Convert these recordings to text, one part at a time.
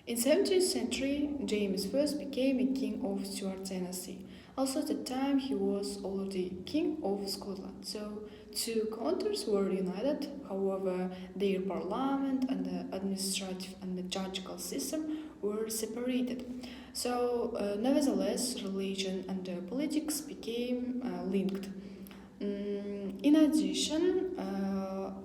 In 17th century, James I became a king of Stuart dynasty. Also at the time he was already king of Scotland. So two countries were united, however their parliament and the administrative and the judicial system were separated. So nevertheless, religion and politics became linked. In addition,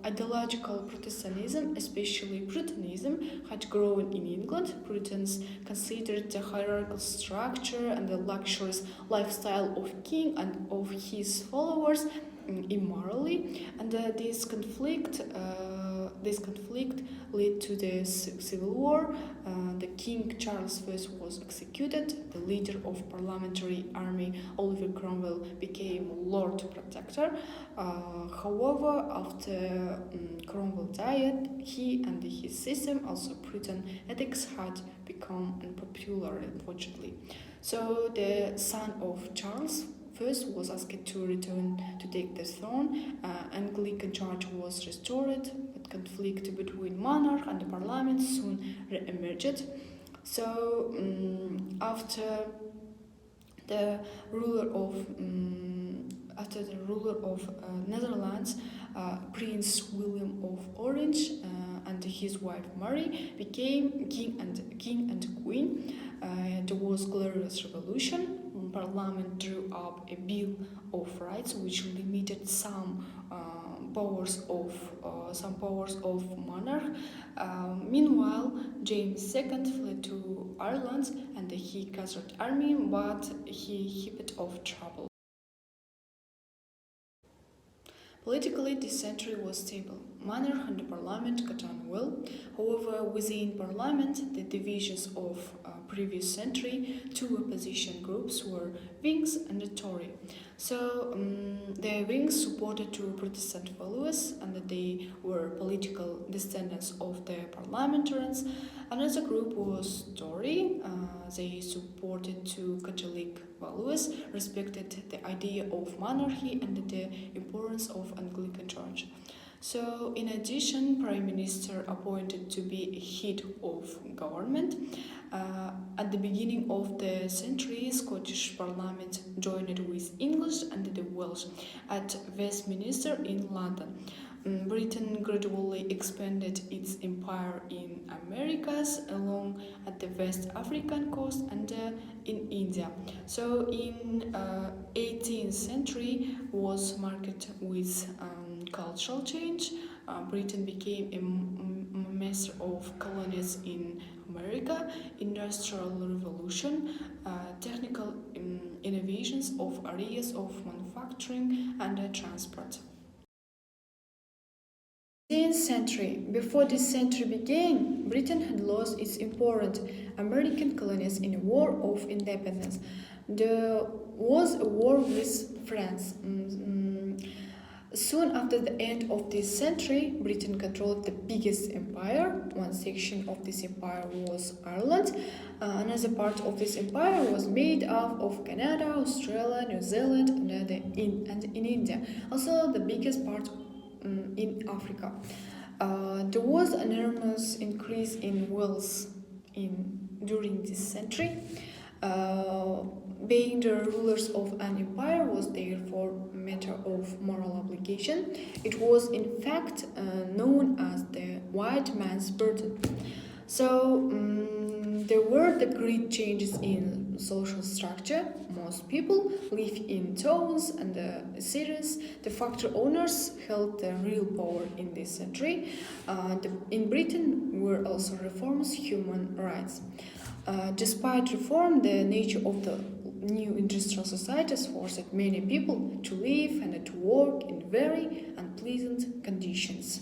ideological Protestantism, especially Puritanism, had grown in England. Puritans considered the hierarchical structure and the luxurious lifestyle of king and of his followers immorally, and this conflict led to the civil war. The King Charles I was executed. The leader of parliamentary army, Oliver Cromwell, became Lord Protector. However, after Cromwell died, he and his system, also Puritan ethics, had become unpopular, unfortunately. So the son of Charles first was asked to return to take the throne. Anglican Church was restored, but conflict between monarch and the parliament soon re-emerged. So after the ruler of Netherlands, Prince William of Orange and his wife Mary became king and queen. There was glorious revolution. Parliament drew up a Bill of Rights which limited some powers of monarch. Meanwhile, James II fled to Ireland and he gathered army, but he heaped of trouble. Politically, this century was stable. Monarch and the parliament got on well. However, within parliament, the divisions of previous century, two opposition groups were Whigs and the Tory. So the Whigs supported two Protestant followers, and they were political descendants of the parliamentarians. Another group was Tory. They supported two Catholic values, respected the idea of monarchy and the importance of Anglican Church. So, in addition, Prime Minister appointed to be a head of government. At the beginning of the century, Scottish Parliament joined with English and the Welsh at Westminster in London. Britain gradually expanded its empire in Americas, along at the West African coast and in India. So in 18th century was marked with cultural change. Britain became a master of colonies in America, industrial revolution, technical innovations of areas of manufacturing and transport. 10th century. Before this century began, Britain had lost its important American colonies in a war of independence. There was a war with France. Soon after the end of this century, Britain controlled the biggest empire. One section of this empire was Ireland. Another part of this empire was made up of Canada, Australia, New Zealand, and in India. Also, the biggest part in Africa. There was an enormous increase in wealth during this century. Being the rulers of an empire was therefore a matter of moral obligation. It was in fact known as the white man's burden. So there were the great changes in social structure. Most people live in towns and cities. The factory owners held the real power in this century. In Britain were also reforms, human rights. Despite reform, the nature of the new industrial societies forced many people to live and to work in very unpleasant conditions.